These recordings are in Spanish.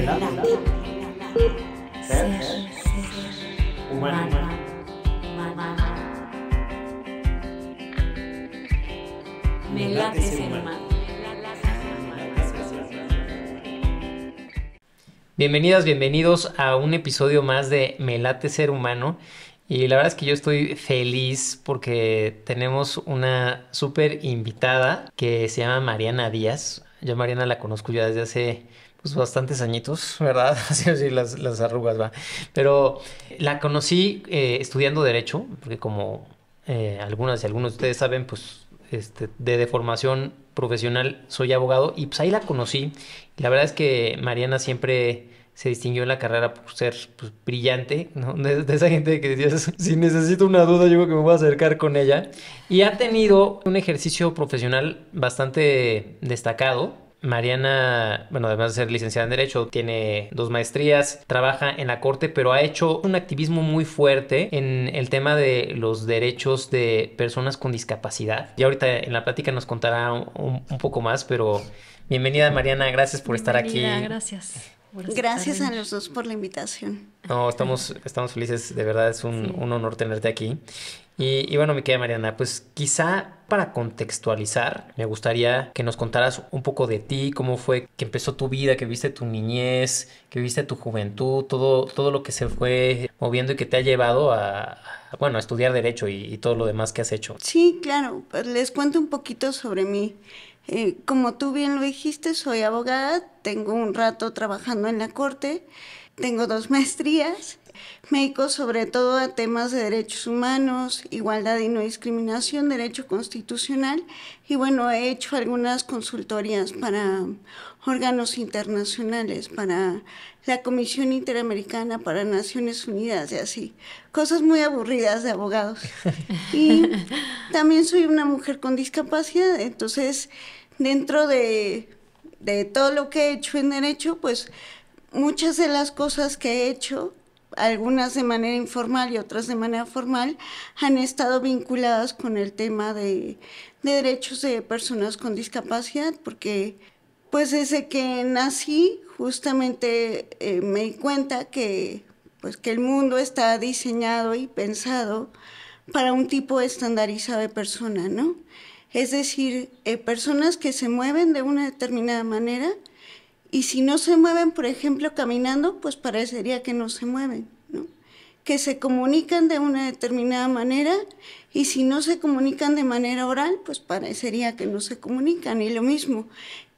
Ser humano. Me late ser humano. Bienvenidas, bienvenidos a un episodio más de Me late ser humano. Y la verdad es que yo estoy feliz porque tenemos una súper invitada que se llama Mariana Díaz. Yo a Mariana la conozco ya desde hace pues bastantes añitos, ¿verdad? Así las arrugas, va. Pero la conocí estudiando Derecho, porque como algunas y algunos de ustedes saben, pues de formación profesional soy abogado y pues ahí la conocí. Y la verdad es que Mariana siempre se distinguió en la carrera por ser pues, brillante, ¿no? De esa gente que decías, si necesito una duda, yo creo que me voy a acercar con ella. Y ha tenido un ejercicio profesional bastante destacado. Mariana, bueno, además de ser licenciada en Derecho, tiene 2 maestrías, trabaja en la corte, pero ha hecho un activismo muy fuerte en el tema de los derechos de personas con discapacidad. Y ahorita en la plática nos contará un poco más, pero bienvenida Mariana, gracias por estar aquí. Gracias. Gracias a los dos por la invitación. No, estamos felices, de verdad es un honor tenerte aquí. Y bueno, mi querida Mariana, pues quizá para contextualizar, me gustaría que nos contaras un poco de ti, cómo fue que empezó tu vida, que viste tu niñez, que viste tu juventud, todo lo que se fue moviendo y que te ha llevado bueno, a estudiar Derecho y todo lo demás que has hecho. Sí, claro, pues les cuento un poquito sobre mí. Como tú bien lo dijiste, soy abogada, tengo un rato trabajando en la corte, tengo 2 maestrías, me dedico sobre todo a temas de derechos humanos, igualdad y no discriminación, derecho constitucional y bueno, he hecho algunas consultorías para órganos internacionales, para la Comisión Interamericana, para Naciones Unidas y así, cosas muy aburridas de abogados. Y también soy una mujer con discapacidad, entonces dentro de todo lo que he hecho en derecho, pues muchas de las cosas que he hecho, algunas de manera informal y otras de manera formal, han estado vinculadas con el tema de derechos de personas con discapacidad, porque pues desde que nací justamente me di cuenta que el mundo está diseñado y pensado para un tipo estandarizado de persona, ¿no? Es decir, personas que se mueven de una determinada manera y si no se mueven, por ejemplo, caminando, pues parecería que no se mueven, ¿no? Que se comunican de una determinada manera y si no se comunican de manera oral, pues parecería que no se comunican. Y lo mismo,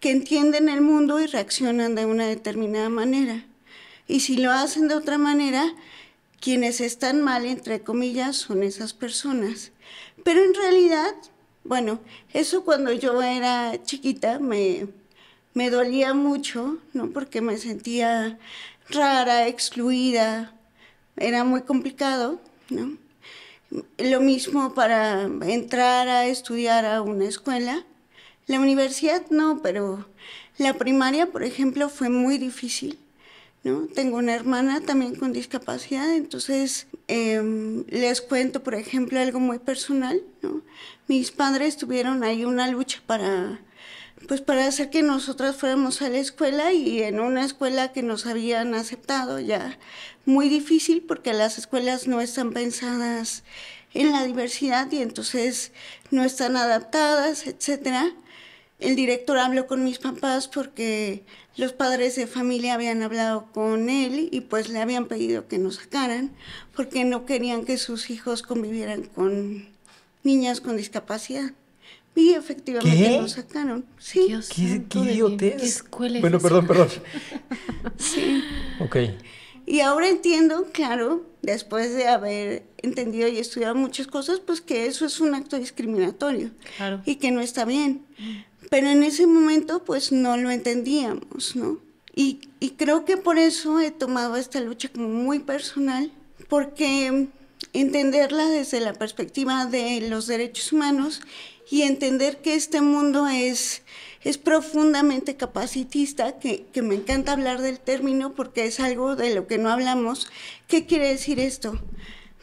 que entienden el mundo y reaccionan de una determinada manera. Y si lo hacen de otra manera, quienes están mal, entre comillas, son esas personas. Pero en realidad, bueno, eso cuando yo era chiquita me dolía mucho, ¿no? Porque me sentía rara, excluida, era muy complicado, ¿no? Lo mismo para entrar a estudiar a una escuela. La universidad no, pero la primaria, por ejemplo, fue muy difícil, ¿no? Tengo una hermana también con discapacidad, entonces les cuento, por ejemplo, algo muy personal, ¿no? Mis padres tuvieron ahí una lucha para hacer que nosotras fuéramos a la escuela y en una escuela que nos habían aceptado ya muy difícil porque las escuelas no están pensadas en la diversidad y entonces no están adaptadas, etcétera. El director habló con mis papás porque los padres de familia habían hablado con él y pues le habían pedido que nos sacaran porque no querían que sus hijos convivieran con niñas con discapacidad. Y efectivamente nos sacaron. Sí. Dios ¿Qué santo de idiotez? ¿Qué escuela es Bueno, esa? perdón. Sí. Ok. Y ahora entiendo, claro, después de haber entendido y estudiado muchas cosas, pues que eso es un acto discriminatorio. Claro. Y que no está bien. Pero en ese momento, pues no lo entendíamos, ¿no? Y creo que por eso he tomado esta lucha como muy personal, porque entenderla desde la perspectiva de los derechos humanos y entender que este mundo es profundamente capacitista, que me encanta hablar del término porque es algo de lo que no hablamos. ¿Qué quiere decir esto?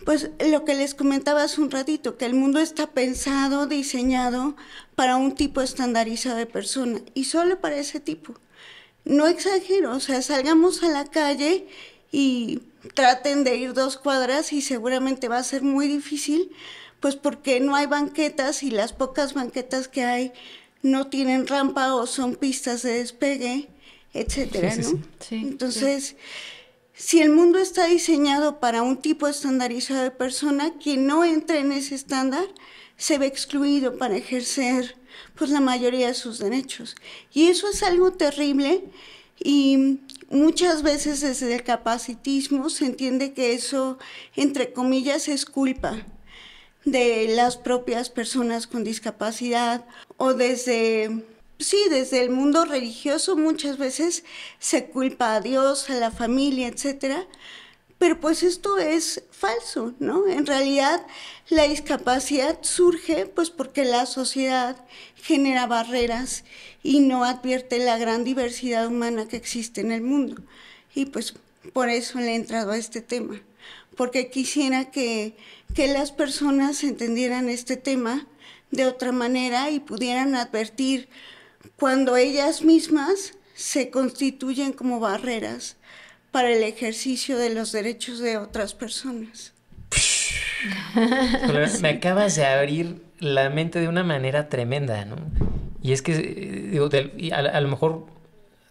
Pues lo que les comentaba hace un ratito, que el mundo está pensado, diseñado para un tipo estandarizado de persona y solo para ese tipo. no exagero, o sea, salgamos a la calle y traten de ir 2 cuadras y seguramente va a ser muy difícil, pues porque no hay banquetas y las pocas banquetas que hay no tienen rampa o son pistas de despegue, etcétera, Sí, sí, ¿no? sí. Sí, Entonces, si el mundo está diseñado para un tipo estandarizado de persona, quien no entre en ese estándar se ve excluido para ejercer pues la mayoría de sus derechos. Y eso es algo terrible y muchas veces desde el capacitismo se entiende que eso, entre comillas, es culpa de las propias personas con discapacidad o desde el mundo religioso muchas veces se culpa a Dios, a la familia, etcétera. Pero pues esto es falso, ¿no? En realidad la discapacidad surge pues porque la sociedad genera barreras y no advierte la gran diversidad humana que existe en el mundo. Y pues por eso le he entrado a este tema, porque quisiera que las personas entendieran este tema de otra manera y pudieran advertir cuando ellas mismas se constituyen como barreras para el ejercicio de los derechos de otras personas. Me acabas de abrir la mente de una manera tremenda, ¿no? Y es que, digo, a lo mejor,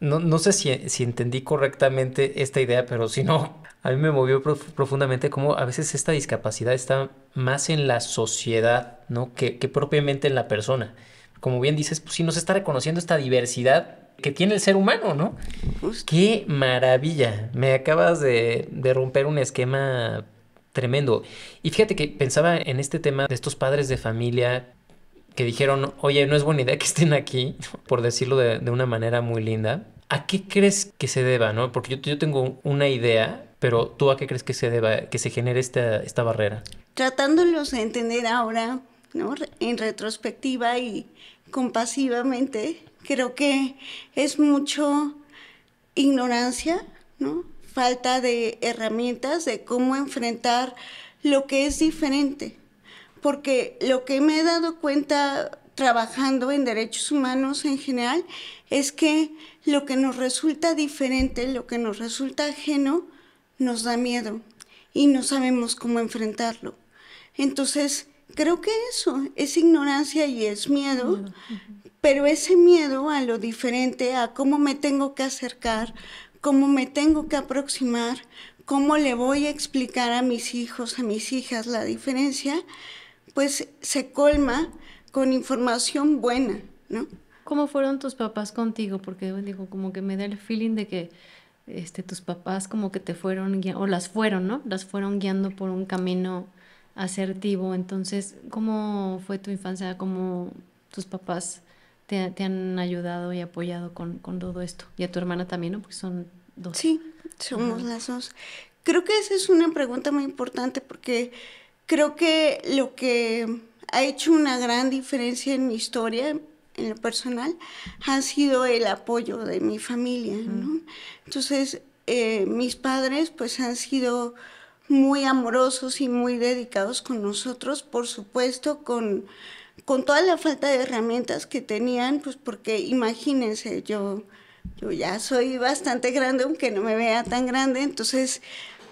no sé si entendí correctamente esta idea, pero si no, a mí me movió profundamente cómo a veces esta discapacidad está más en la sociedad, ¿no? que propiamente en la persona. Como bien dices, pues sí nos está reconociendo esta diversidad que tiene el ser humano, ¿no? Justo. ¡Qué maravilla! Me acabas de romper un esquema tremendo. Y fíjate que pensaba en este tema de estos padres de familia que dijeron, oye, no es buena idea que estén aquí, por decirlo de una manera muy linda. ¿A qué crees que se deba, no? Porque yo tengo una idea, pero ¿tú a qué crees que se deba, que se genere esta barrera? Tratándolos de entender ahora, ¿no? En retrospectiva y compasivamente, creo que es mucho ignorancia, ¿no? Falta de herramientas de cómo enfrentar lo que es diferente. Porque lo que me he dado cuenta trabajando en derechos humanos en general es que lo que nos resulta diferente, lo que nos resulta ajeno, nos da miedo y no sabemos cómo enfrentarlo. Entonces, creo que eso es ignorancia y es miedo, pero ese miedo a lo diferente, a cómo me tengo que acercar, cómo me tengo que aproximar, cómo le voy a explicar a mis hijos, a mis hijas la diferencia, pues se colma con información buena, ¿no? ¿Cómo fueron tus papás contigo? Porque digo, como que me da el feeling de que tus papás como que te fueron guiando, o las fueron, ¿no? Las fueron guiando por un camino asertivo. Entonces, ¿cómo fue tu infancia? ¿Cómo tus papás te han ayudado y apoyado con todo esto? Y a tu hermana también, ¿no? Porque son dos. Sí, somos las dos. Creo que esa es una pregunta muy importante porque creo que lo que ha hecho una gran diferencia en mi historia, en lo personal, ha sido el apoyo de mi familia, ¿no? Entonces, mis padres pues han sido muy amorosos y muy dedicados con nosotros, por supuesto, con toda la falta de herramientas que tenían, pues porque imagínense, yo ya soy bastante grande, aunque no me vea tan grande, entonces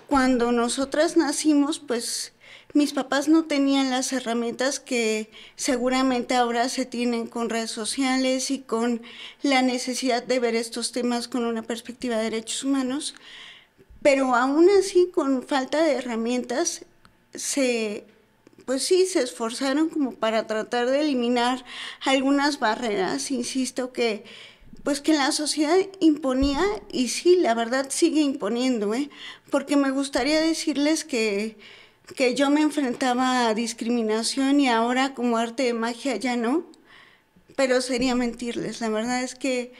cuando nosotras nacimos, pues mis papás no tenían las herramientas que seguramente ahora se tienen con redes sociales y con la necesidad de ver estos temas con una perspectiva de derechos humanos, pero aún así con falta de herramientas pues sí, se esforzaron como para tratar de eliminar algunas barreras, insisto, que la sociedad imponía, y sí, la verdad sigue imponiendo, porque me gustaría decirles que yo me enfrentaba a discriminación y ahora como arte de magia ya no, pero sería mentirles. La verdad es que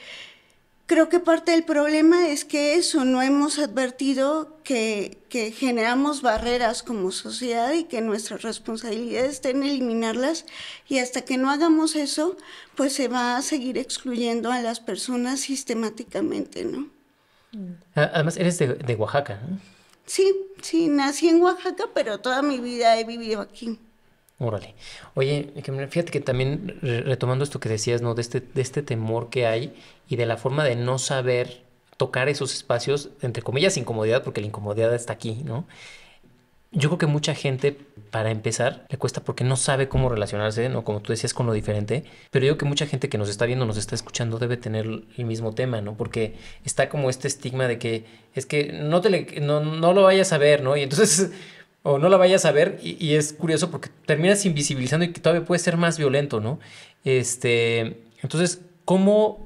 creo que parte del problema es que no hemos advertido que generamos barreras como sociedad y que nuestra responsabilidad está en eliminarlas, y hasta que no hagamos eso, pues se va a seguir excluyendo a las personas sistemáticamente, ¿no? Además, eres de Oaxaca, ¿no? Sí, nací en Oaxaca, pero toda mi vida he vivido aquí. Órale. Oye, fíjate que también retomando esto que decías, ¿no? De este temor que hay y de la forma de no saber tocar esos espacios, entre comillas, incomodidad, porque la incomodidad está aquí, ¿no? Yo creo que mucha gente, para empezar, le cuesta porque no sabe cómo relacionarse, ¿no? Como tú decías, con lo diferente. Pero yo creo que mucha gente que nos está viendo, nos está escuchando, debe tener el mismo tema, ¿no? Porque está como este estigma de que es que no lo vayas a ver, ¿no? Y entonces, o no la vayas a ver, y es curioso porque terminas invisibilizando y que todavía puede ser más violento, ¿no? Entonces, ¿cómo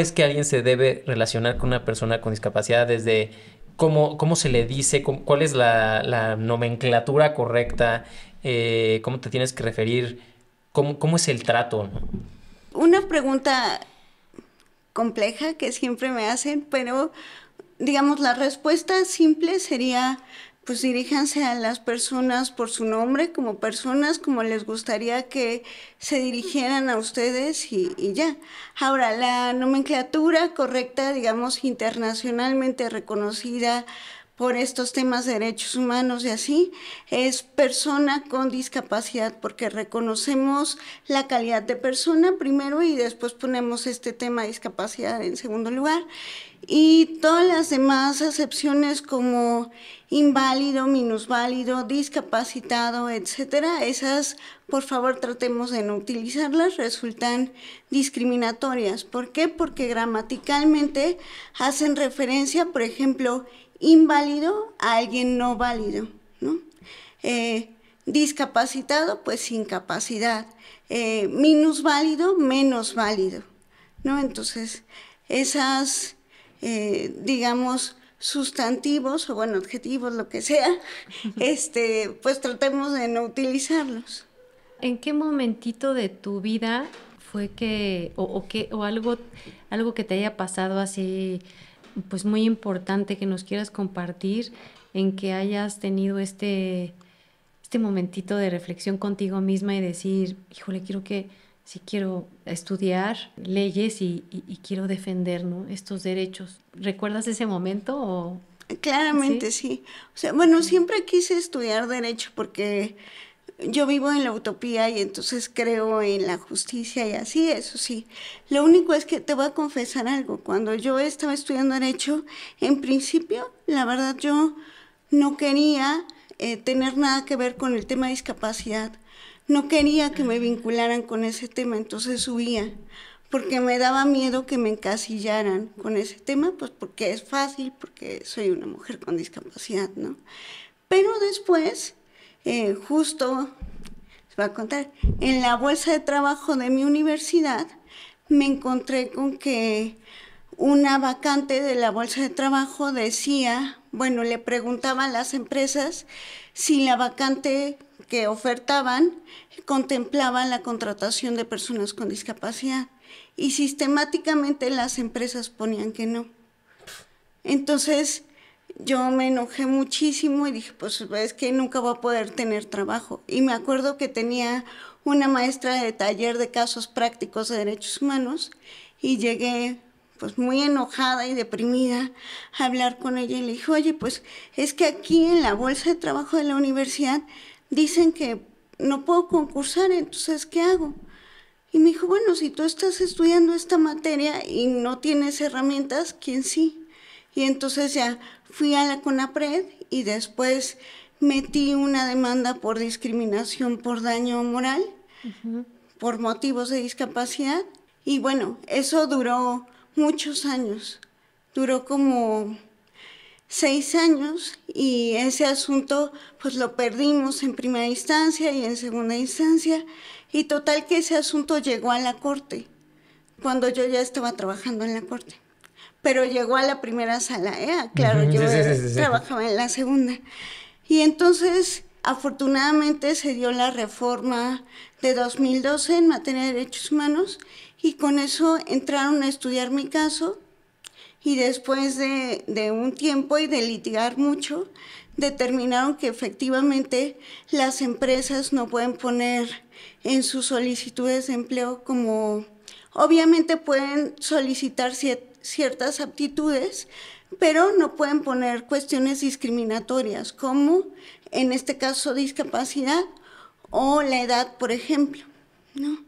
es que alguien se debe relacionar con una persona con discapacidad desde cómo se le dice, cuál es la nomenclatura correcta, cómo te tienes que referir, cómo es el trato, ¿no? Una pregunta compleja que siempre me hacen, pero digamos la respuesta simple sería, pues diríjanse a las personas por su nombre, como personas, como les gustaría que se dirigieran a ustedes y ya. Ahora, la nomenclatura correcta, digamos, internacionalmente reconocida por estos temas de derechos humanos y así, es persona con discapacidad, porque reconocemos la calidad de persona primero y después ponemos este tema de discapacidad en segundo lugar. Y todas las demás acepciones como inválido, minusválido, discapacitado, etcétera, esas, por favor, tratemos de no utilizarlas, resultan discriminatorias. ¿Por qué? Porque gramaticalmente hacen referencia, por ejemplo, inválido a alguien no válido, ¿no? Discapacitado, pues incapacidad. Minusválido, menos válido, ¿no? Entonces, esas, digamos, sustantivos o bueno, adjetivos, lo que sea, pues tratemos de no utilizarlos. ¿En qué momentito de tu vida fue que, o algo que te haya pasado así, pues muy importante que nos quieras compartir, en que hayas tenido este momentito de reflexión contigo misma y decir, híjole, quiero estudiar leyes y quiero defender, ¿no?, estos derechos? ¿Recuerdas ese momento o...? Claramente sí. O sea, bueno, siempre quise estudiar derecho porque yo vivo en la utopía y entonces creo en la justicia y así, eso sí. Lo único es que te voy a confesar algo. Cuando yo estaba estudiando derecho, en principio, la verdad, yo no quería tener nada que ver con el tema de discapacidad. No quería que me vincularan con ese tema, entonces huía, porque me daba miedo que me encasillaran con ese tema, pues porque es fácil, porque soy una mujer con discapacidad, ¿no? Pero después, justo, les voy a contar, en la bolsa de trabajo de mi universidad, me encontré con que una vacante de la bolsa de trabajo decía, bueno, le preguntaba a las empresas si la vacante que ofertaban contemplaba la contratación de personas con discapacidad y sistemáticamente las empresas ponían que no. Entonces yo me enojé muchísimo y dije, pues es que nunca voy a poder tener trabajo. Y me acuerdo que tenía una maestra de taller de casos prácticos de derechos humanos y llegué pues muy enojada y deprimida a hablar con ella y le dije, oye, pues es que aquí en la bolsa de trabajo de la universidad dicen que no puedo concursar, entonces ¿qué hago? Y me dijo, bueno, si tú estás estudiando esta materia y no tienes herramientas, ¿quién sí? Y entonces ya fui a la CONAPRED y después metí una demanda por discriminación por daño moral, por motivos de discapacidad. Y bueno, eso duró muchos años, duró como 6 años y ese asunto pues lo perdimos en primera instancia y en segunda instancia y total que ese asunto llegó a la corte cuando yo ya estaba trabajando en la corte, pero llegó a la primera sala, claro, yo trabajaba en la segunda y entonces afortunadamente se dio la reforma de 2012 en materia de derechos humanos y con eso entraron a estudiar mi caso. Y después de un tiempo y de litigar mucho, determinaron que efectivamente las empresas no pueden poner en sus solicitudes de empleo como... Obviamente pueden solicitar ciertas aptitudes, pero no pueden poner cuestiones discriminatorias, como en este caso discapacidad o la edad, por ejemplo, ¿no?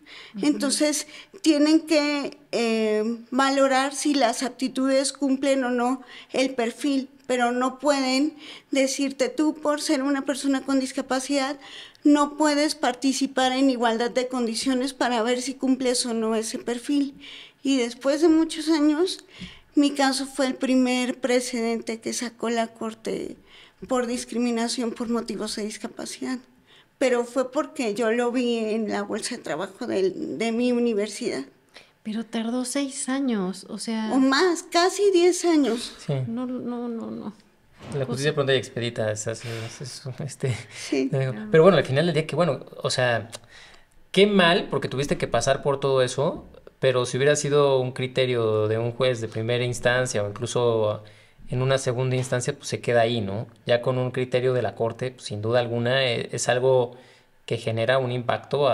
Entonces, tienen que valorar si las aptitudes cumplen o no el perfil, pero no pueden decirte tú, por ser una persona con discapacidad, no puedes participar en igualdad de condiciones para ver si cumples o no ese perfil. Y después de muchos años, mi caso fue el primer precedente que sacó la Corte por discriminación por motivos de discapacidad. Pero fue porque yo lo vi en la bolsa de trabajo de mi universidad. Pero tardó 6 años, o sea... O más, casi 10 años. Sí. No. La justicia pronta y expedita, Sí. Pero bueno, al final del día que bueno, o sea, qué mal, porque tuviste que pasar por todo eso, pero si hubiera sido un criterio de un juez de primera instancia o incluso en una segunda instancia, pues se queda ahí, ¿no? Ya con un criterio de la corte, pues, sin duda alguna, es algo que genera un impacto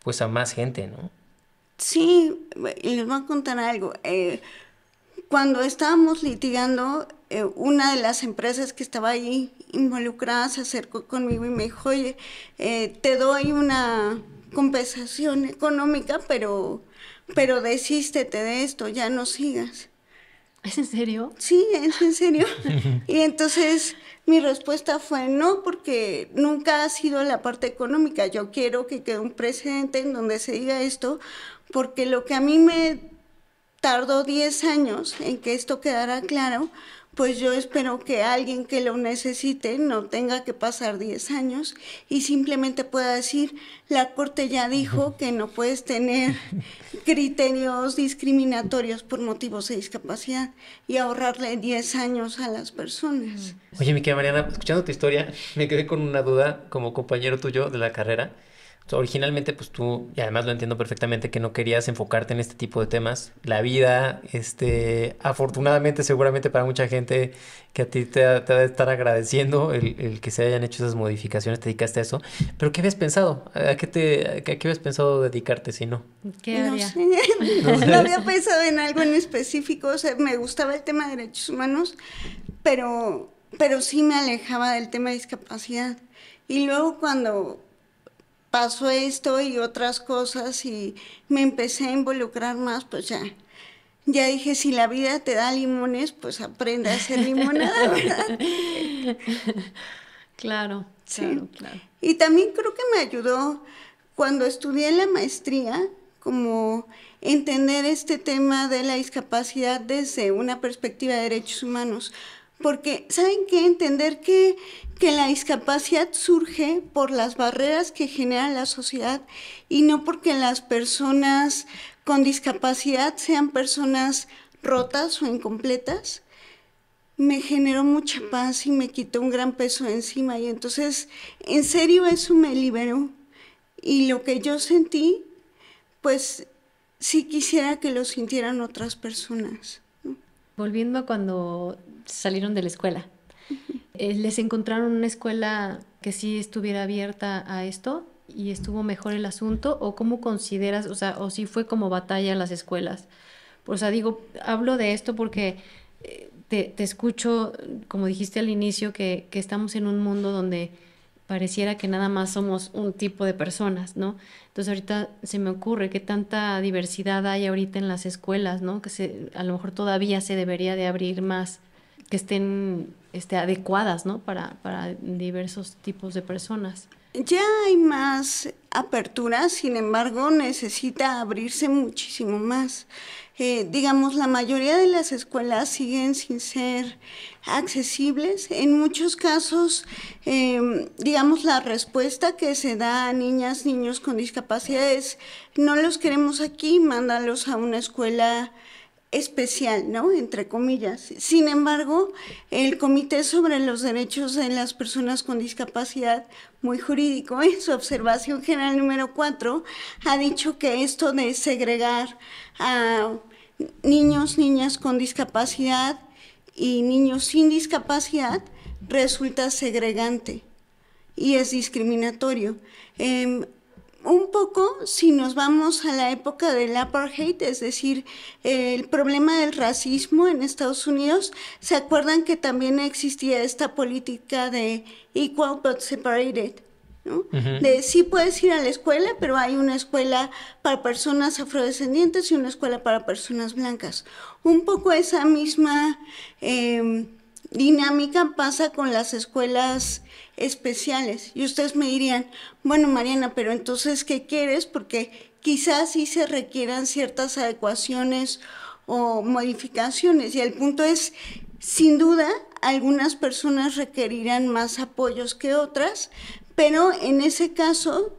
pues a más gente, ¿no? Sí, y les voy a contar algo. Cuando estábamos litigando, una de las empresas que estaba ahí involucrada se acercó conmigo y me dijo, oye, te doy una compensación económica, pero desístete de esto, ya no sigas. ¿Es en serio? Sí, es en serio. Y entonces mi respuesta fue no, porque nunca ha sido la parte económica. Yo quiero que quede un precedente en donde se diga esto, porque lo que a mí me tardó 10 años en que esto quedara claro, pues yo espero que alguien que lo necesite no tenga que pasar 10 años y simplemente pueda decir, la Corte ya dijo que no puedes tener criterios discriminatorios por motivos de discapacidad y ahorrarle 10 años a las personas. Oye, mi querida Mariana, escuchando tu historia, me quedé con una duda como compañero tuyo de la carrera. O sea, originalmente, pues tú, y además lo entiendo perfectamente, que no querías enfocarte en este tipo de temas. La vida, afortunadamente, seguramente para mucha gente que a ti te ha de estar agradeciendo el que se hayan hecho esas modificaciones, te dedicaste a eso. Pero ¿qué habías pensado? ¿A qué habías pensado dedicarte si no? ¿Qué No haría? sé, no había pensado en algo en específico, o sea, me gustaba el tema de derechos humanos, pero sí me alejaba del tema de discapacidad. Y luego cuando pasó esto y otras cosas y me empecé a involucrar más, pues ya dije, si la vida te da limones, pues aprende a hacer limonada, ¿verdad? Claro. Y también creo que me ayudó cuando estudié la maestría, como entender este tema de la discapacidad desde una perspectiva de derechos humanos. Porque, ¿saben qué? Entender que la discapacidad surge por las barreras que genera la sociedad y no porque las personas con discapacidad sean personas rotas o incompletas, me generó mucha paz y me quitó un gran peso de encima. Y entonces, en serio, eso me liberó. Y lo que yo sentí, pues sí quisiera que lo sintieran otras personas, ¿no? Volviendo a cuando salieron de la escuela, ¿les encontraron una escuela que sí estuviera abierta a esto y estuvo mejor el asunto? ¿O cómo consideras, o sea, o si fue como batalla las escuelas? O sea, digo, hablo de esto porque te escucho, como dijiste al inicio, que estamos en un mundo donde pareciera que nada más somos un tipo de personas, ¿no? Entonces ahorita se me ocurre que tanta diversidad hay ahorita en las escuelas, ¿no? Que a lo mejor todavía se debería de abrir más, que estén adecuadas, ¿no? Para diversos tipos de personas. Ya hay más apertura, sin embargo, necesita abrirse muchísimo más. Digamos, la mayoría de las escuelas siguen sin ser accesibles. En muchos casos, digamos, la respuesta que se da a niñas, niños con discapacidad es, no los queremos aquí, mándalos a una escuela especial, ¿no? Entre comillas. Sin embargo, el Comité sobre los Derechos de las Personas con Discapacidad, muy jurídico, en su observación general número 4, ha dicho que esto de segregar a niños, niñas con discapacidad y niños sin discapacidad resulta segregante y es discriminatorio. Un poco si nos vamos a la época del apartheid, es decir, el problema del racismo en Estados Unidos, ¿se acuerdan que también existía esta política de equal but separated? ¿no? De sí puedes ir a la escuela, pero hay una escuela para personas afrodescendientes y una escuela para personas blancas. Un poco esa misma dinámica pasa con las escuelas especiales. Y ustedes me dirían, bueno, Mariana, pero entonces, ¿qué quieres? Porque quizás sí se requieran ciertas adecuaciones o modificaciones. Y el punto es, sin duda, algunas personas requerirán más apoyos que otras, pero en ese caso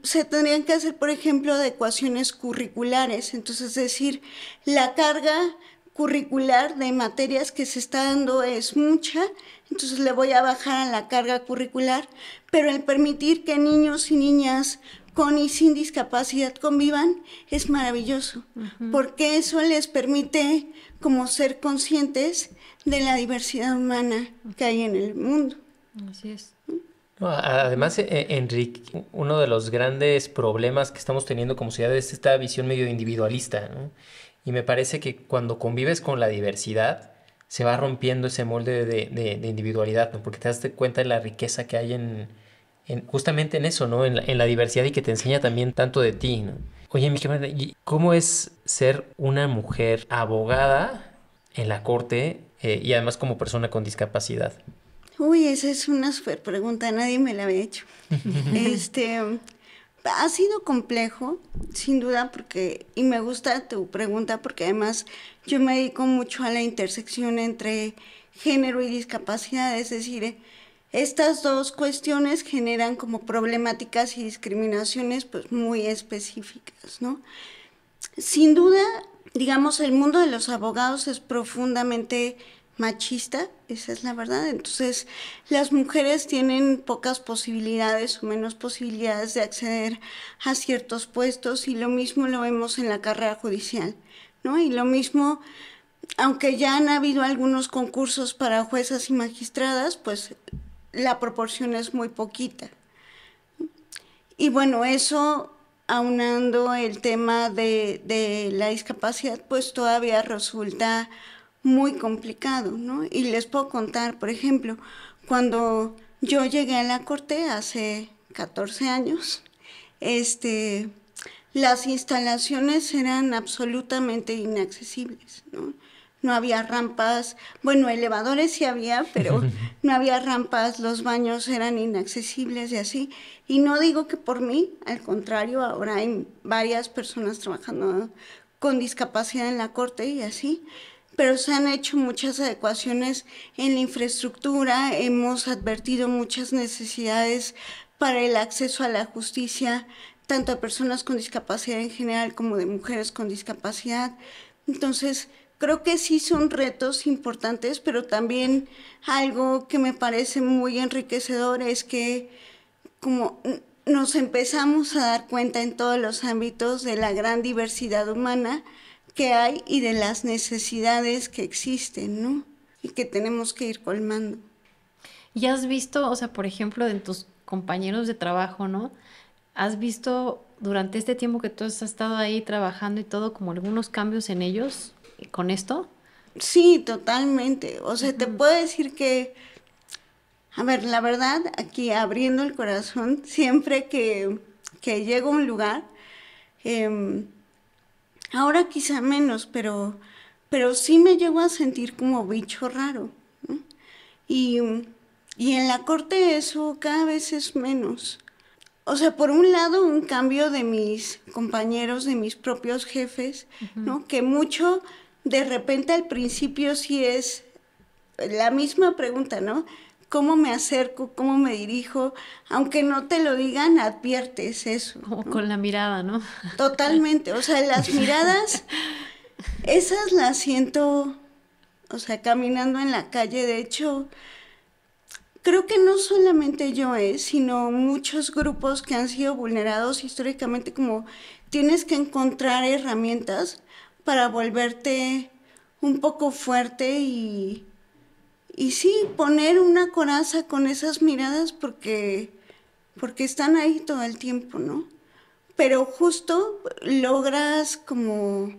se tendrían que hacer, por ejemplo, adecuaciones curriculares. Entonces, es decir, la carga curricular de materias que se está dando es mucha, entonces le voy a bajar a la carga curricular, pero el permitir que niños y niñas con y sin discapacidad convivan es maravilloso, porque eso les permite como ser conscientes de la diversidad humana que hay en el mundo. Así es. No, además, Enrique, uno de los grandes problemas que estamos teniendo como sociedad es esta visión medio individualista, ¿no? Y me parece que cuando convives con la diversidad, se va rompiendo ese molde de individualidad, ¿no? Porque te das cuenta de la riqueza que hay justamente en eso, ¿no? En la diversidad, y que te enseña también tanto de ti, ¿no? Oye, mi querida, ¿y cómo es ser una mujer abogada en la corte y además como persona con discapacidad? Uy, esa es una súper pregunta, nadie me la había hecho. Ha sido complejo, sin duda, y me gusta tu pregunta porque además yo me dedico mucho a la intersección entre género y discapacidad, es decir, estas dos cuestiones generan como problemáticas y discriminaciones pues muy específicas, ¿no? Sin duda, digamos, el mundo de los abogados es profundamente machista, esa es la verdad. Entonces, las mujeres tienen pocas posibilidades o menos posibilidades de acceder a ciertos puestos, y lo mismo lo vemos en la carrera judicial, ¿no? Y lo mismo, aunque ya han habido algunos concursos para juezas y magistradas, pues la proporción es muy poquita. Y bueno, eso, aunando el tema de la discapacidad, pues todavía resulta muy complicado, ¿no? Y les puedo contar, por ejemplo, cuando yo llegué a la corte hace 14 años, las instalaciones eran absolutamente inaccesibles, ¿no? No había rampas, bueno, elevadores sí había, pero no había rampas, los baños eran inaccesibles y así. Y no digo que por mí, al contrario, ahora hay varias personas trabajando con discapacidad en la corte y así, pero se han hecho muchas adecuaciones en la infraestructura, hemos advertido muchas necesidades para el acceso a la justicia, tanto de personas con discapacidad en general como de mujeres con discapacidad. Entonces, creo que sí son retos importantes, pero también algo que me parece muy enriquecedor es que como nos empezamos a dar cuenta en todos los ámbitos de la gran diversidad humana que hay y de las necesidades que existen, ¿no? Y que tenemos que ir colmando. Y has visto, o sea, por ejemplo, en tus compañeros de trabajo, ¿no? ¿Has visto durante este tiempo que tú has estado ahí trabajando y todo, como algunos cambios en ellos con esto? Sí, totalmente. O sea, te puedo decir que, a ver, la verdad, aquí abriendo el corazón, siempre que llego a un lugar, ahora quizá menos, pero sí me llego a sentir como bicho raro, ¿no? Y en la corte eso cada vez es menos. O sea, por un lado, un cambio de mis compañeros, de mis propios jefes, ¿no? Que mucho, de repente al principio sí es la misma pregunta, ¿no? ¿Cómo me acerco? ¿Cómo me dirijo? Aunque no te lo digan, adviertes eso, Como ¿no? con la mirada, ¿no? Totalmente. O sea, las miradas, esas las siento, o sea, caminando en la calle. De hecho, creo que no solamente yo, sino muchos grupos que han sido vulnerados históricamente, como tienes que encontrar herramientas para volverte un poco fuerte y sí, poner una coraza con esas miradas porque están ahí todo el tiempo, ¿no? Pero justo logras como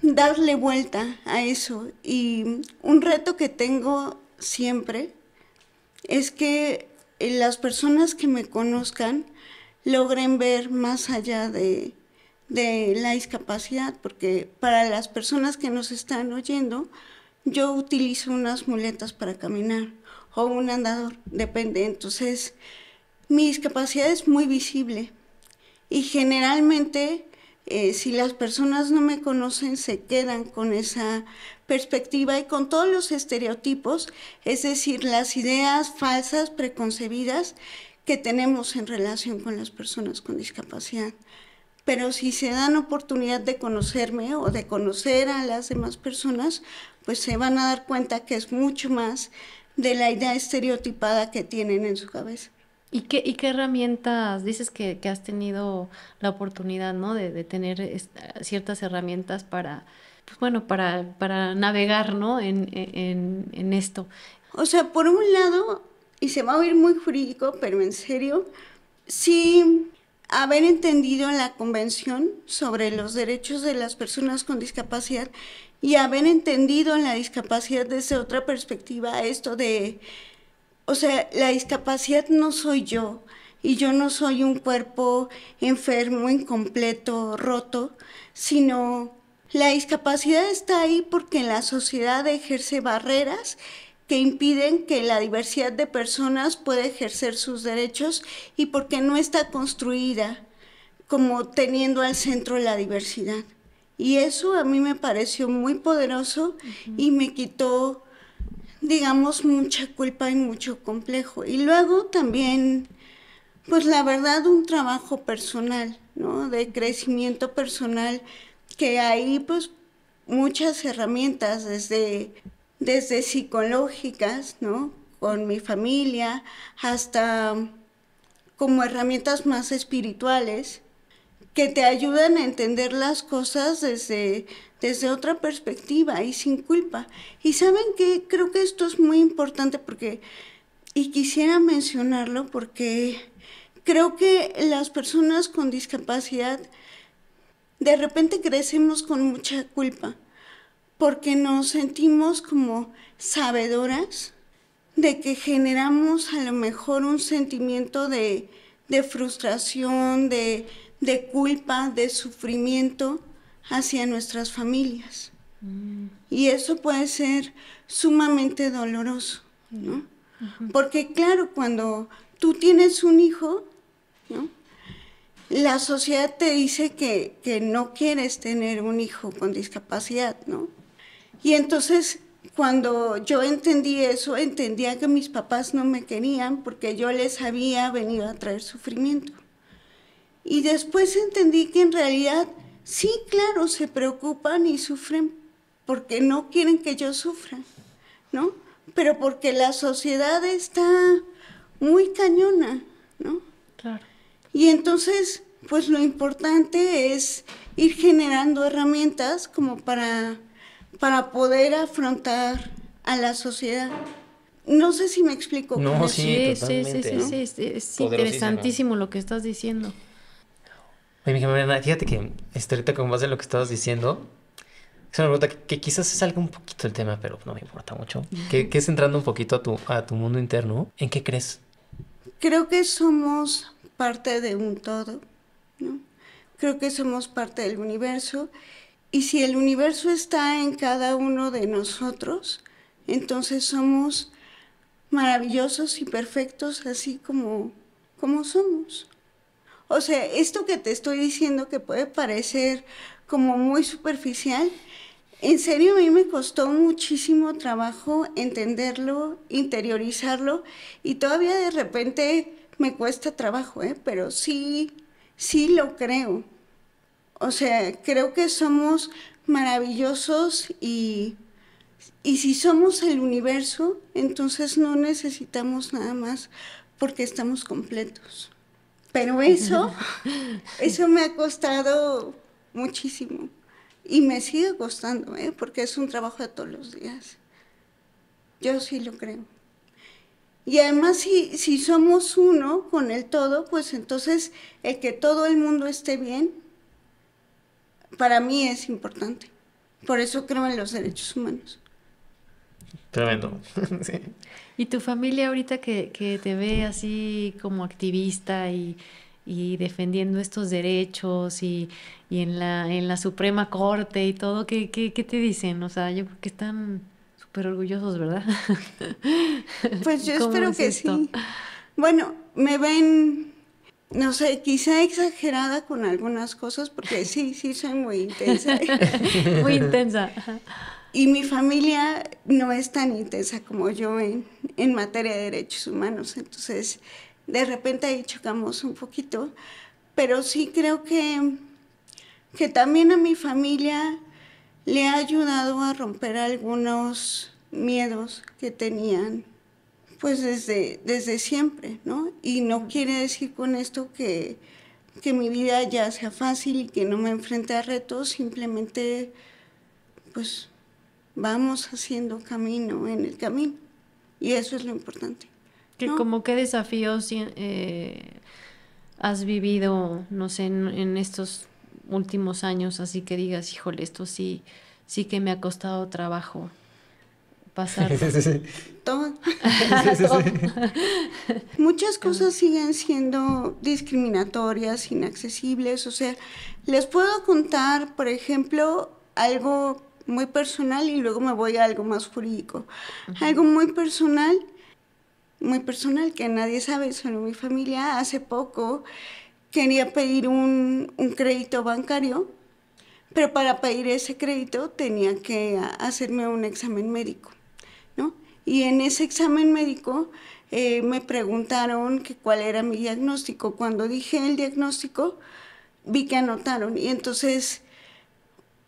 darle vuelta a eso. Y un reto que tengo siempre es que las personas que me conozcan logren ver más allá de la discapacidad, porque para las personas que nos están oyendo, yo utilizo unas muletas para caminar o un andador, depende. Entonces, mi discapacidad es muy visible y generalmente si las personas no me conocen se quedan con esa perspectiva y con todos los estereotipos, es decir, las ideas falsas, preconcebidas que tenemos en relación con las personas con discapacidad. Pero si se dan oportunidad de conocerme o de conocer a las demás personas, pues se van a dar cuenta que es mucho más de la idea estereotipada que tienen en su cabeza. ¿Y qué herramientas, dices que has tenido la oportunidad, ¿no? de tener ciertas herramientas para, pues bueno, para navegar, ¿no? en esto? O sea, por un lado, y se va a oír muy jurídico, pero en serio, sí haber entendido la Convención sobre los Derechos de las Personas con Discapacidad y haber entendido la discapacidad desde otra perspectiva, esto de... O sea, la discapacidad no soy yo, y yo no soy un cuerpo enfermo, incompleto, roto, sino la discapacidad está ahí porque la sociedad ejerce barreras que impiden que la diversidad de personas pueda ejercer sus derechos y porque no está construida como teniendo al centro la diversidad. Y eso a mí me pareció muy poderoso y me quitó, digamos, mucha culpa y mucho complejo. Y luego también, pues la verdad, un trabajo personal, ¿no? De crecimiento personal, que hay pues muchas herramientas, desde psicológicas, ¿no? Con mi familia, hasta como herramientas más espirituales, que te ayudan a entender las cosas desde otra perspectiva y sin culpa. Y ¿saben qué? Creo que esto es muy importante y quisiera mencionarlo porque creo que las personas con discapacidad de repente crecemos con mucha culpa porque nos sentimos como sabedoras de que generamos a lo mejor un sentimiento de frustración, de culpa, de sufrimiento hacia nuestras familias. Y eso puede ser sumamente doloroso, ¿no? Porque claro, cuando tú tienes un hijo, ¿no? La sociedad te dice que no quieres tener un hijo con discapacidad, ¿no? Y entonces, cuando yo entendí eso, entendía que mis papás no me querían porque yo les había venido a traer sufrimiento. Y después entendí que en realidad, sí, claro, se preocupan y sufren porque no quieren que yo sufra, ¿no? Pero porque la sociedad está muy cañona, ¿no? Claro. Y entonces, pues lo importante es ir generando herramientas como para poder afrontar a la sociedad. No sé si me explico. No, eso. sí, totalmente, ¿no? Es interesantísimo lo que estás diciendo. Oye, mi Mariana, fíjate que ahorita con base en lo que estabas diciendo, es una pregunta que quizás se salga un poquito del tema, pero no me importa mucho. Que es entrando un poquito a tu mundo interno. ¿En qué crees? Creo que somos parte de un todo, ¿no? Creo que somos parte del universo. Y si el universo está en cada uno de nosotros, entonces somos maravillosos y perfectos así como somos. O sea, esto que te estoy diciendo que puede parecer como muy superficial, en serio a mí me costó muchísimo trabajo entenderlo, interiorizarlo y todavía de repente me cuesta trabajo, pero sí lo creo. O sea, creo que somos maravillosos y si somos el universo, entonces no necesitamos nada más porque estamos completos. Pero eso me ha costado muchísimo y me sigue costando, porque es un trabajo de todos los días. Yo sí lo creo. Y además si somos uno con el todo, pues entonces el que todo el mundo esté bien, para mí es importante. Por eso creo en los derechos humanos. Tremendo. Sí. ¿Y tu familia ahorita que te ve así como activista y defendiendo estos derechos y en la Suprema Corte y todo, qué te dicen? O sea, yo creo que están súper orgullosos, ¿verdad? Pues yo ¿Cómo espero es que esto? sí. Bueno, me ven, no sé, quizá exagerada con algunas cosas, porque sí soy muy intensa. Muy intensa. Ajá. Y mi familia no es tan intensa como yo en materia de derechos humanos. Entonces, de repente ahí chocamos un poquito. Pero sí creo que también a mi familia le ha ayudado a romper algunos miedos que tenían, pues desde siempre, ¿no? Y no quiere decir con esto que mi vida ya sea fácil y que no me enfrente a retos, simplemente, pues, vamos haciendo camino en el camino. Y eso es lo importante, ¿no? Como qué desafíos has vivido, no sé, en estos últimos años, así que digas, híjole, esto sí que me ha costado trabajo pasarlo. Sí, sí. Todo. Sí, Todo. sí. Muchas cosas siguen siendo discriminatorias, inaccesibles. O sea, les puedo contar, por ejemplo, algo muy personal y luego me voy a algo más jurídico. Algo muy personal que nadie sabe, solo mi familia. Hace poco quería pedir un crédito bancario, pero para pedir ese crédito tenía que hacerme un examen médico, ¿no? Y en ese examen médico me preguntaron que cuál era mi diagnóstico. Cuando dije el diagnóstico, vi que anotaron. Y entonces,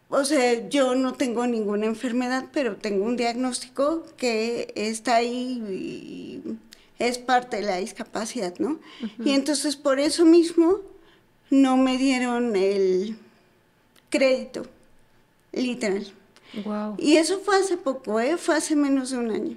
o sea, yo no tengo ninguna enfermedad, pero tengo un diagnóstico que está ahí y es parte de la discapacidad, ¿no? Y entonces por eso mismo no me dieron el crédito, literal. Wow. Y eso fue hace poco, fue hace menos de un año,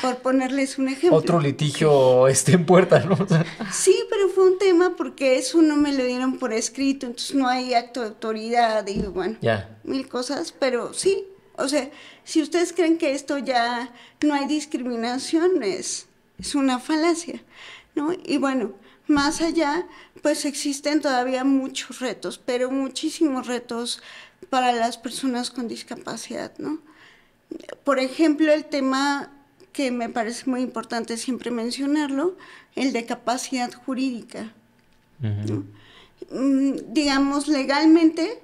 por ponerles un ejemplo. Otro litigio en puerta, ¿no? O sea, Sí, pero fue un tema porque eso no me lo dieron por escrito, entonces no hay acto de autoridad y bueno, ya. mil cosas, pero sí, o sea, si ustedes creen que esto ya no hay discriminación, es una falacia, ¿no? Y bueno, más allá, pues existen todavía muchos retos, pero muchísimos retos para las personas con discapacidad, ¿no? Por ejemplo, el tema que me parece muy importante siempre mencionarlo, el de capacidad jurídica, ¿no? Digamos, legalmente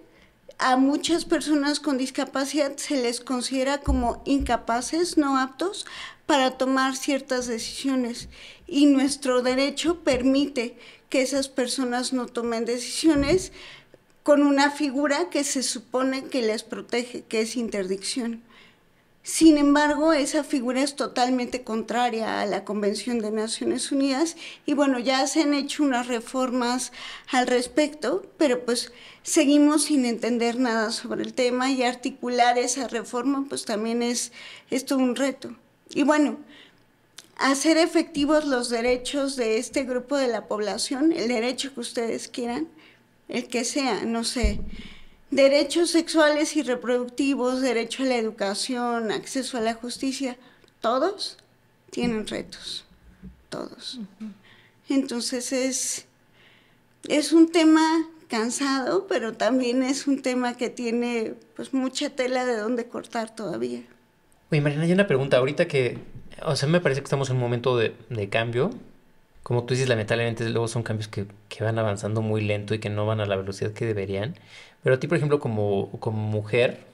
a muchas personas con discapacidad se les considera como incapaces, no aptos para tomar ciertas decisiones y nuestro derecho permite que esas personas no tomen decisiones con una figura que se supone que les protege, que es interdicción. Sin embargo, esa figura es totalmente contraria a la Convención de Naciones Unidas y bueno, ya se han hecho unas reformas al respecto, pero pues seguimos sin entender nada sobre el tema y articular esa reforma pues también es todo un reto. Y bueno, hacer efectivos los derechos de este grupo de la población, el derecho que ustedes quieran, el que sea, no sé, derechos sexuales y reproductivos, derecho a la educación, acceso a la justicia, todos tienen retos, todos. Entonces es un tema cansado, pero también es un tema que tiene pues mucha tela de dónde cortar todavía. Oye, Mariana, hay una pregunta. Ahorita o sea, me parece que estamos en un momento de cambio. Como tú dices, lamentablemente luego son cambios que van avanzando muy lento y que no van a la velocidad que deberían. Pero a ti, por ejemplo, como mujer,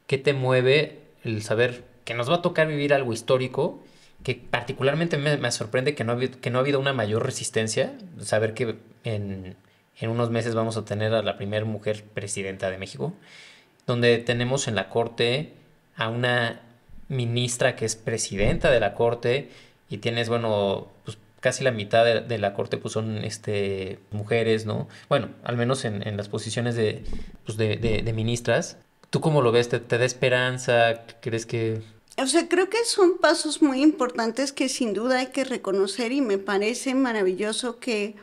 ¿qué te mueve el saber que nos va a tocar vivir algo histórico? Que particularmente me sorprende que no ha habido una mayor resistencia. Saber que en unos meses vamos a tener a la primera mujer presidenta de México, donde tenemos en la Corte a una ministra que es presidenta de la Corte y tienes, bueno, pues casi la mitad de la Corte pues son mujeres, ¿no? Bueno, al menos en las posiciones de ministras. ¿Tú cómo lo ves? ¿Te da esperanza? ¿Crees que...? O sea, creo que son pasos muy importantes que sin duda hay que reconocer y me parece maravilloso que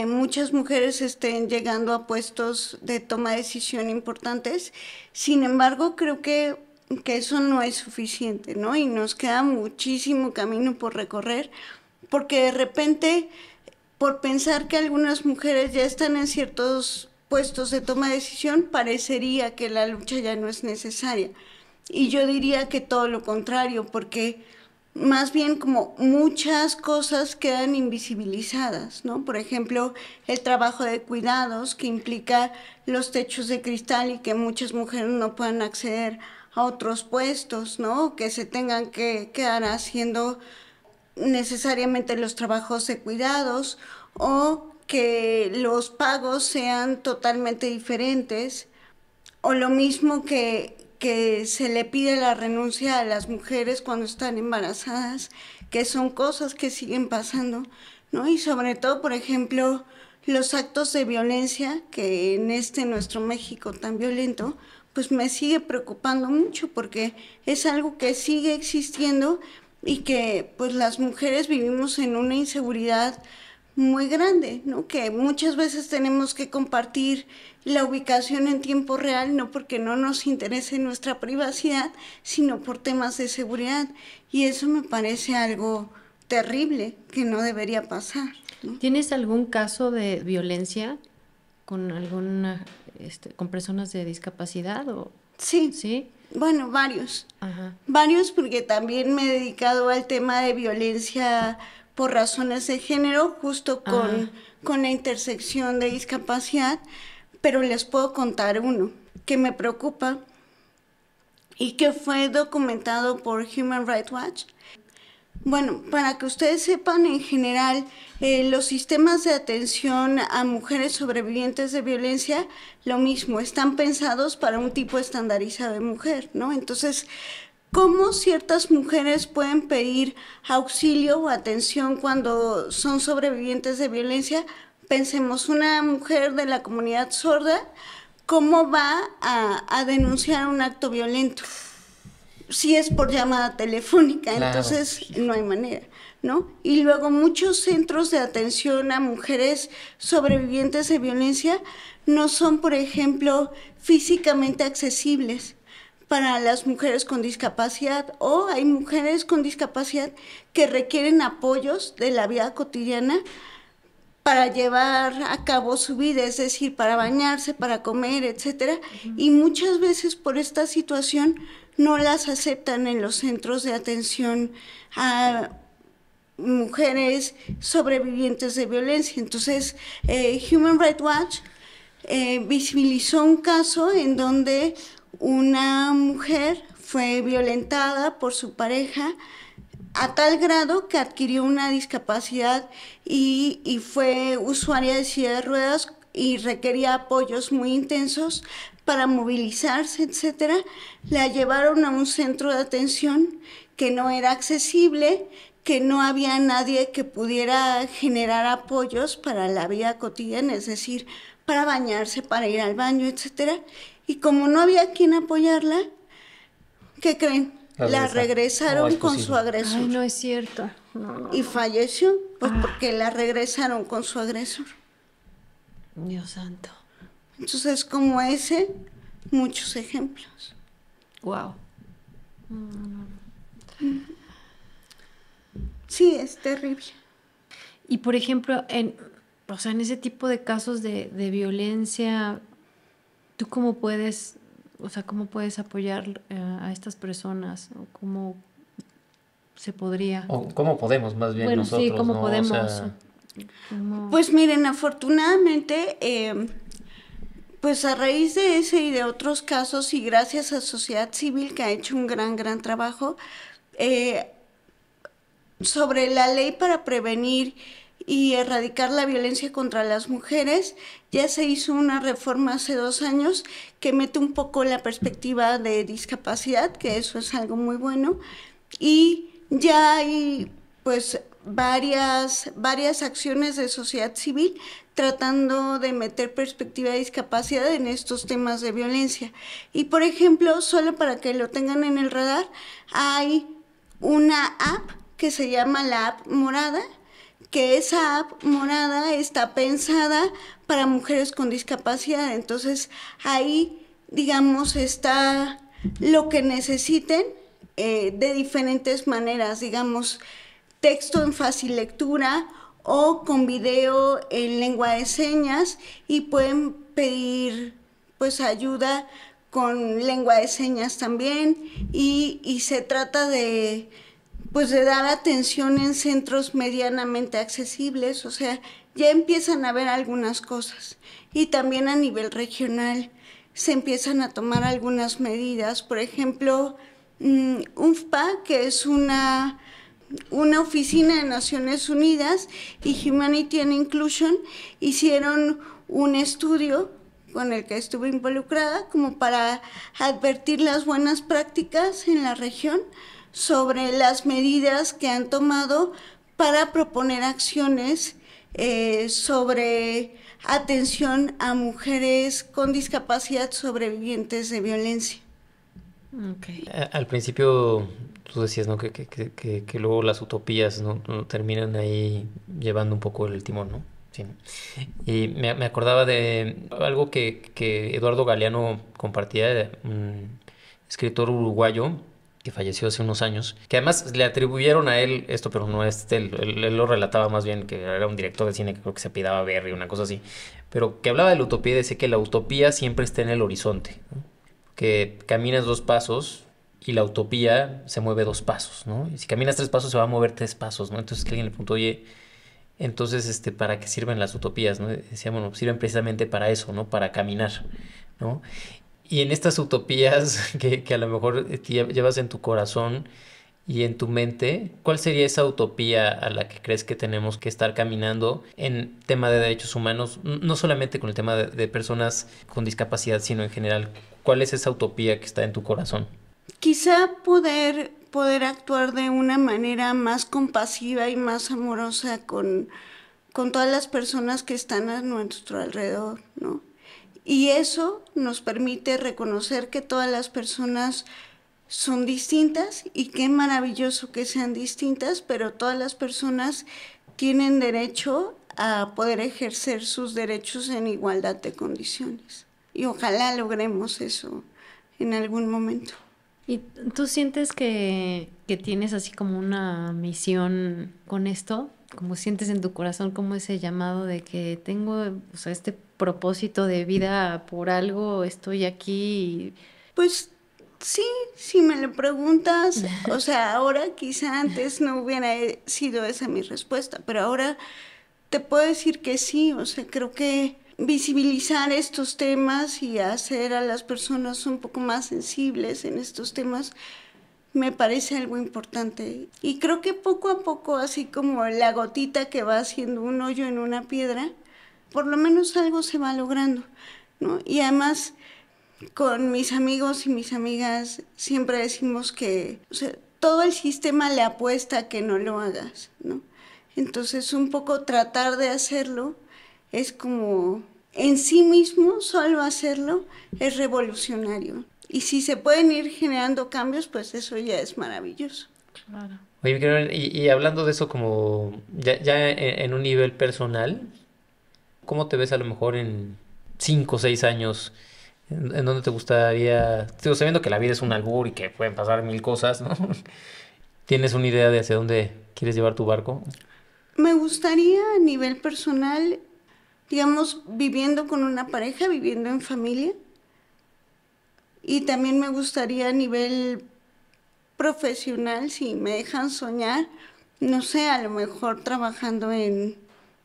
muchas mujeres estén llegando a puestos de toma de decisión importantes. Sin embargo, creo que que eso no es suficiente, ¿no? Y nos queda muchísimo camino por recorrer, porque de repente, por pensar que algunas mujeres ya están en ciertos puestos de toma de decisión, parecería que la lucha ya no es necesaria. Y yo diría que todo lo contrario, porque más bien como muchas cosas quedan invisibilizadas, ¿no? Por ejemplo, el trabajo de cuidados que implica los techos de cristal y que muchas mujeres no puedan acceder a otros puestos, ¿no? Que se tengan que quedar haciendo necesariamente los trabajos de cuidados o que los pagos sean totalmente diferentes, o lo mismo que se le pide la renuncia a las mujeres cuando están embarazadas, que son cosas que siguen pasando, ¿no? Y sobre todo, por ejemplo, los actos de violencia, que en nuestro México tan violento, pues me sigue preocupando mucho porque es algo que sigue existiendo y que pues las mujeres vivimos en una inseguridad muy grande, ¿no? Que muchas veces tenemos que compartir la ubicación en tiempo real, no porque no nos interese nuestra privacidad, sino por temas de seguridad. Y eso me parece algo terrible que no debería pasar, ¿no? ¿Tienes algún caso de violencia con con personas de discapacidad o Sí, sí? bueno, varios. Ajá. Varios, porque también me he dedicado al tema de violencia por razones de género, justo con la intersección de discapacidad, pero les puedo contar uno que me preocupa y que fue documentado por Human Rights Watch. Bueno, para que ustedes sepan, en general, los sistemas de atención a mujeres sobrevivientes de violencia, lo mismo, están pensados para un tipo estandarizado de mujer, ¿no? Entonces, ¿cómo ciertas mujeres pueden pedir auxilio o atención cuando son sobrevivientes de violencia? Pensemos, una mujer de la comunidad sorda, ¿cómo va a denunciar un acto violento? Si es por llamada telefónica, Claro. entonces no hay manera, ¿no? Y luego muchos centros de atención a mujeres sobrevivientes de violencia no son, por ejemplo, físicamente accesibles para las mujeres con discapacidad, o hay mujeres con discapacidad que requieren apoyos de la vida cotidiana para llevar a cabo su vida, es decir, para bañarse, para comer, etcétera, y muchas veces por esta situación no las aceptan en los centros de atención a mujeres sobrevivientes de violencia. Entonces, Human Rights Watch visibilizó un caso en donde una mujer fue violentada por su pareja a tal grado que adquirió una discapacidad y fue usuaria de silla de ruedas y requería apoyos muy intensos para movilizarse, etcétera. La llevaron a un centro de atención que no era accesible, que no había nadie que pudiera generar apoyos para la vida cotidiana, es decir, para bañarse, para ir al baño, etcétera. Y como no había quien apoyarla, ¿qué creen? La regresaron con su agresor. Ay, no es cierto. No. Y falleció, pues porque la regresaron con su agresor. Dios santo. Entonces, como ese, muchos ejemplos. Wow. Sí, es terrible. Y por ejemplo, en ese tipo de casos de violencia, ¿tú cómo puedes apoyar a estas personas? ¿O cómo se podría? O cómo podemos, más bien, Bueno, nosotros, sí, ¿cómo ¿no? podemos? O sea, ¿Cómo? Pues miren, afortunadamente, pues a raíz de ese y de otros casos, y gracias a Sociedad Civil, que ha hecho un gran trabajo, sobre la ley para prevenir y erradicar la violencia contra las mujeres, ya se hizo una reforma hace 2 años que mete un poco la perspectiva de discapacidad, que eso es algo muy bueno, y ya hay pues varias acciones de sociedad civil tratando de meter perspectiva de discapacidad en estos temas de violencia. Y por ejemplo, solo para que lo tengan en el radar, hay una app que se llama la app Morada, que esa app Morada está pensada para mujeres con discapacidad. Entonces ahí, digamos, está lo que necesiten de diferentes maneras, digamos, texto en fácil lectura o con video en lengua de señas, y pueden pedir pues ayuda con lengua de señas también, y se trata de pues de dar atención en centros medianamente accesibles, o sea, ya empiezan a ver algunas cosas. Y también a nivel regional se empiezan a tomar algunas medidas, por ejemplo, UNFPA, que es una oficina de Naciones Unidas, y Humanity and Inclusion hicieron un estudio con el que estuve involucrada como para advertir las buenas prácticas en la región sobre las medidas que han tomado para proponer acciones sobre atención a mujeres con discapacidad sobrevivientes de violencia. Okay. Al principio tú decías, ¿no? Que luego las utopías, ¿no? Terminan ahí llevando un poco el timón, ¿no? Sí. Y me acordaba de algo que Eduardo Galeano compartía, un escritor uruguayo que falleció hace unos años, que además le atribuyeron a él esto, pero no es él, él lo relataba más bien, que era un director de cine que creo que se apellidaba Berry, una cosa así, pero que hablaba de la utopía y decía que la utopía siempre está en el horizonte, ¿no? Que caminas 2 pasos y la utopía se mueve 2 pasos, ¿no? Y si caminas 3 pasos se va a mover 3 pasos, ¿no? Entonces que alguien le preguntó, oye, entonces, ¿para qué sirven las utopías, no? Decía, bueno, sirven precisamente para eso, ¿no? Para caminar, ¿no? Y en estas utopías que a lo mejor llevas en tu corazón y en tu mente, ¿cuál sería esa utopía a la que crees que tenemos que estar caminando en tema de derechos humanos? No solamente con el tema de personas con discapacidad, sino en general. ¿Cuál es esa utopía que está en tu corazón? Quizá poder actuar de una manera más compasiva y más amorosa con todas las personas que están a nuestro alrededor, ¿no? Y eso nos permite reconocer que todas las personas son distintas, y qué maravilloso que sean distintas, pero todas las personas tienen derecho a poder ejercer sus derechos en igualdad de condiciones. Y ojalá logremos eso en algún momento. ¿Y tú sientes que tienes así como una misión con esto? ¿Cómo sientes en tu corazón como ese llamado de que tengo, o sea, este propósito de vida por algo, estoy aquí? Pues sí, si me lo preguntas, o sea, ahora quizá antes no hubiera sido esa mi respuesta, pero ahora te puedo decir que sí, o sea, creo que visibilizar estos temas y hacer a las personas un poco más sensibles en estos temas me parece algo importante. Y creo que poco a poco, así como la gotita que va haciendo un hoyo en una piedra, por lo menos algo se va logrando, ¿no? Y además, con mis amigos y mis amigas siempre decimos que, o sea, todo el sistema le apuesta a que no lo hagas, ¿no? Entonces, un poco tratar de hacerlo es como, en sí mismo, solo hacerlo es revolucionario. Y si se pueden ir generando cambios, pues eso ya es maravilloso. Claro. Oye, y hablando de eso como ya en un nivel personal, ¿cómo te ves a lo mejor en 5 o 6 años? ¿En dónde te gustaría? Digo, sabiendo que la vida es un albur y que pueden pasar 1000 cosas, ¿no? ¿Tienes una idea de hacia dónde quieres llevar tu barco? Me gustaría a nivel personal, digamos, viviendo con una pareja, viviendo en familia. Y también me gustaría a nivel profesional, si me dejan soñar, no sé, a lo mejor trabajando en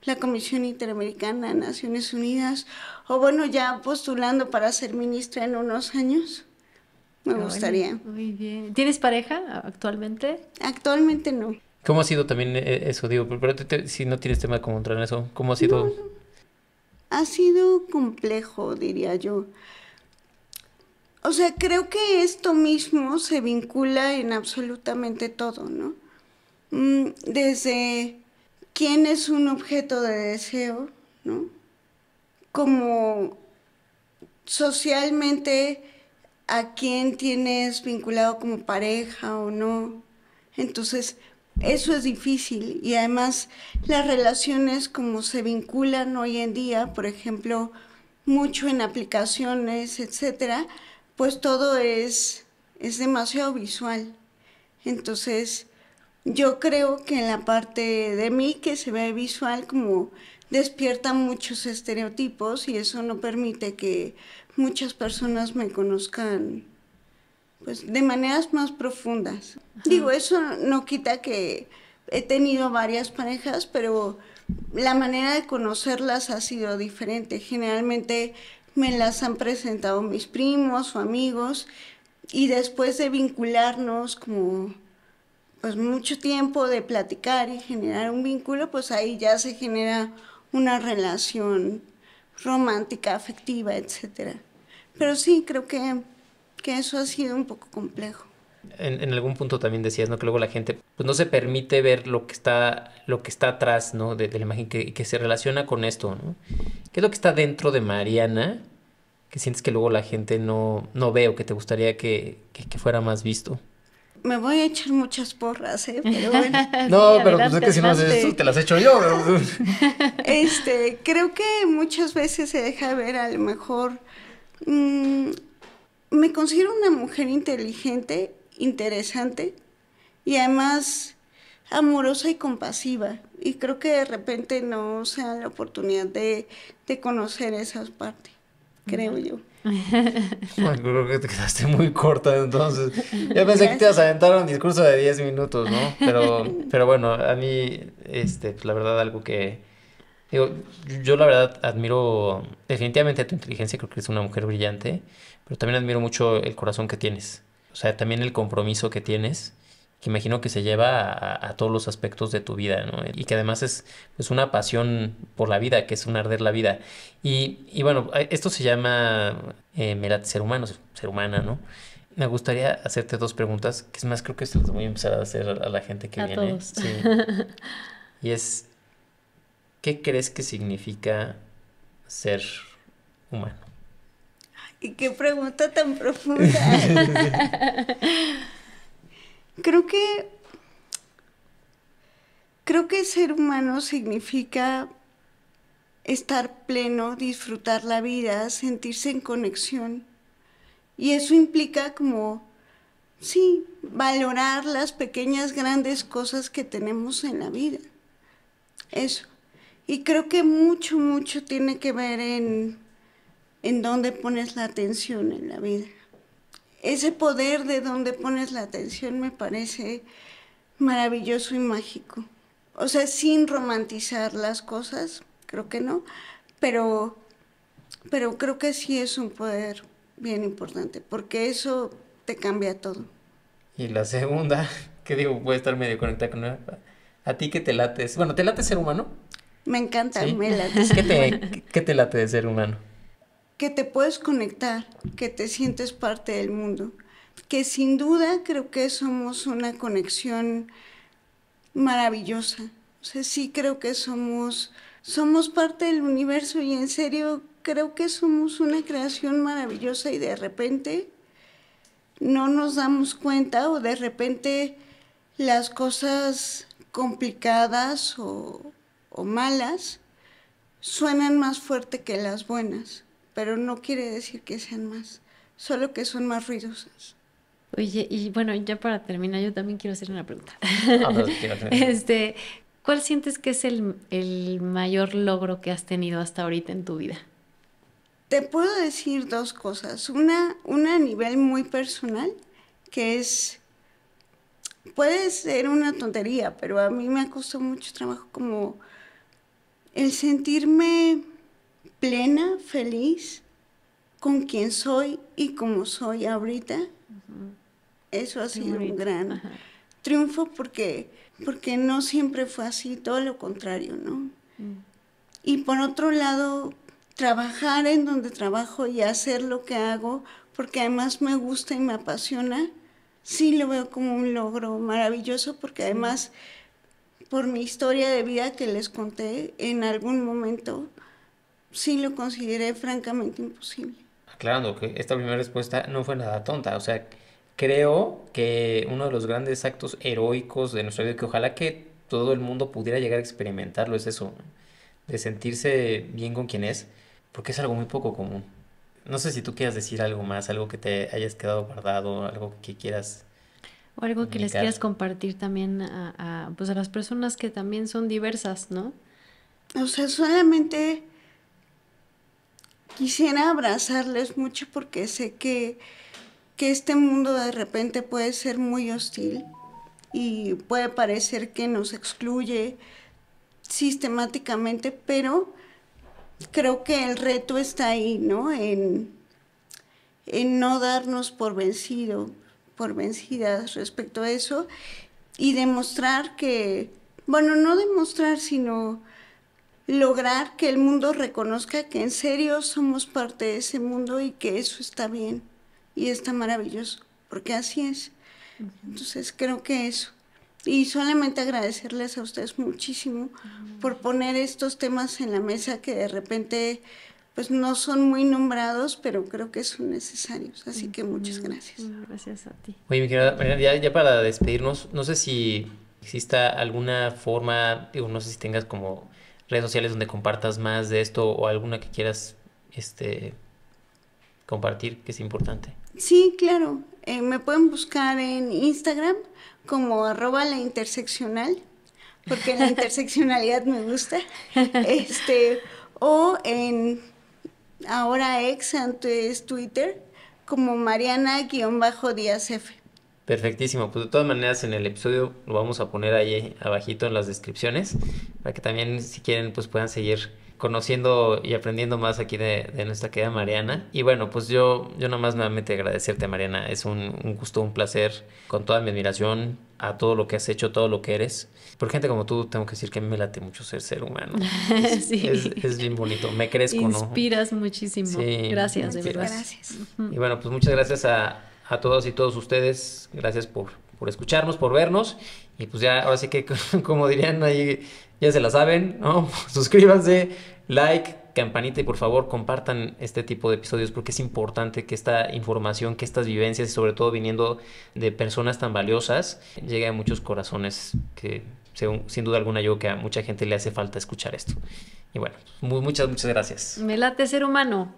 la Comisión Interamericana de Naciones Unidas, o bueno, ya postulando para ser ministra en unos años. Me gustaría. Muy bien. ¿Tienes pareja actualmente? Actualmente no. ¿Cómo ha sido también eso? Digo, pero si no tienes tema como entrar en eso, ¿cómo ha sido? No. Ha sido complejo, diría yo. O sea, creo que esto mismo se vincula en absolutamente todo, ¿no? Desde quién es un objeto de deseo, ¿no? Como socialmente a quién tienes vinculado como pareja o no. Entonces, eso es difícil, y además las relaciones como se vinculan hoy en día, por ejemplo, mucho en aplicaciones, etcétera, pues todo es demasiado visual. Entonces, yo creo que en la parte de mí que se ve visual como despierta muchos estereotipos y eso no permite que muchas personas me conozcan pues de maneras más profundas. Digo, eso no quita que he tenido varias parejas, pero la manera de conocerlas ha sido diferente. Generalmente me las han presentado mis primos o amigos y después de vincularnos como pues mucho tiempo de platicar y generar un vínculo, pues ahí ya se genera una relación romántica, afectiva, etcétera. Pero sí, creo que eso ha sido un poco complejo. En algún punto también decías, ¿no? Que luego la gente pues no se permite ver lo que está atrás, ¿no? De la imagen que se relaciona con esto, ¿no? ¿Qué es lo que está dentro de Mariana que sientes que luego la gente no ve o que te gustaría que fuera más visto? Me voy a echar muchas porras, pero bueno. No, Sí, pero pues adelante, es que si no haces adelante. eso, te las echo yo. Creo que muchas veces se deja ver a lo mejor... me considero una mujer inteligente, interesante y además amorosa y compasiva. Y creo que de repente no se da la oportunidad de conocer esa parte, creo yo. Bueno, creo que te quedaste muy corta entonces. Yo pensé que te ibas a aventar un discurso de 10 minutos, ¿no? Pero bueno, a mí, pues la verdad, algo que... Digo, yo la verdad admiro definitivamente tu inteligencia, creo que eres una mujer brillante, pero también admiro mucho el corazón que tienes. O sea, también el compromiso que tienes, que imagino que se lleva a todos los aspectos de tu vida, ¿no? Y que además es pues, una pasión por la vida, que es un arder la vida. Y bueno, esto se llama me late ser humano, ser humana, ¿no? Me gustaría hacerte dos preguntas, que es más, creo que esto lo voy a empezar a hacer a la gente que A viene. todos. Sí. Y es, ¿qué crees que significa ser humano? Y qué pregunta tan profunda. Creo que ser humano significa estar pleno, disfrutar la vida, sentirse en conexión. Y eso implica como, sí, valorar las pequeñas, grandes cosas que tenemos en la vida. Eso. Y creo que mucho, mucho tiene que ver en dónde pones la atención en la vida. Ese poder de dónde pones la atención me parece maravilloso y mágico. O sea, sin romantizar las cosas, creo que no, pero creo que sí es un poder bien importante, porque eso te cambia todo. Y la segunda, que digo, puede estar medio conectada con una... ¿A ti qué te lates? Bueno, ¿te late ser humano? Me encanta, ¿Sí? me late. ¿Qué te late de ser humano? Que te puedes conectar, que te sientes parte del mundo, que sin duda creo que somos una conexión maravillosa. O sea, sí creo que somos parte del universo y en serio creo que somos una creación maravillosa y de repente no nos damos cuenta o de repente las cosas complicadas o malas suenan más fuerte que las buenas, pero no quiere decir que sean más, solo que son más ruidosas. Oye, y bueno, ya para terminar, yo también quiero hacer una pregunta. Pero sí, ¿Cuál sientes que es el mayor logro que has tenido hasta ahorita en tu vida? Te puedo decir dos cosas. Una a nivel muy personal, que es, puede ser una tontería, pero a mí me costó mucho trabajo como el sentirme plena, feliz con quien soy y como soy ahorita. Eso ha sido un gran triunfo porque no siempre fue así, todo lo contrario, ¿no? Y por otro lado, trabajar en donde trabajo y hacer lo que hago, porque además me gusta y me apasiona, sí lo veo como un logro maravilloso, porque además, por mi historia de vida que les conté, en algún momento sí lo consideré francamente imposible. Aclarando que esta primera respuesta no fue nada tonta, o sea, creo que uno de los grandes actos heroicos de nuestra vida, que ojalá que todo el mundo pudiera llegar a experimentarlo, es eso, de sentirse bien con quien es, porque es algo muy poco común. No sé si tú quieras decir algo más, algo que te hayas quedado guardado, algo que quieras O algo que les comunicar. quieras compartir también pues a las personas que también son diversas, ¿no? O sea, solamente quisiera abrazarles mucho porque sé que este mundo de repente puede ser muy hostil y puede parecer que nos excluye sistemáticamente, pero creo que el reto está ahí, ¿no? En no darnos por vencidas respecto a eso y demostrar que, bueno, no demostrar, sino lograr que el mundo reconozca que en serio somos parte de ese mundo y que eso está bien y está maravilloso, porque así es. Entonces creo que eso. Y solamente agradecerles a ustedes muchísimo por poner estos temas en la mesa que de repente pues no son muy nombrados, pero creo que son necesarios. Así que muchas gracias. Gracias a ti. Oye, mi querida Mariana, ya para despedirnos, no sé si exista alguna forma, digo, no sé si tengas como redes sociales donde compartas más de esto o alguna que quieras compartir, que es importante. Sí, claro. Me pueden buscar en Instagram como @lainterseccional, porque la interseccionalidad me gusta. O en ahora ex, antes Twitter, como Mariana_Díaz F. Perfectísimo, pues de todas maneras en el episodio lo vamos a poner ahí abajito en las descripciones para que también si quieren pues puedan seguir conociendo y aprendiendo más aquí de nuestra querida Mariana. Y bueno, pues yo nada más nuevamente agradecerte, Mariana, es un gusto, un placer, con toda mi admiración a todo lo que has hecho, todo lo que eres. Por gente como tú tengo que decir que me late mucho ser humano. Sí. Es bien bonito, me crezco, ¿no? Inspiras muchísimo. Sí, Gracias, de inspiras. verdad. Gracias. Y bueno, pues muchas gracias a todos y todos ustedes. Gracias por escucharnos, por vernos. Y pues ya, ahora sí que, como dirían ahí, ya se la saben, ¿no? Suscríbanse, like, campanita y por favor compartan este tipo de episodios porque es importante que esta información, que estas vivencias y sobre todo viniendo de personas tan valiosas, llegue a muchos corazones que sin duda alguna yo creo que a mucha gente le hace falta escuchar esto. Y bueno, muchas gracias. Me late ser humano.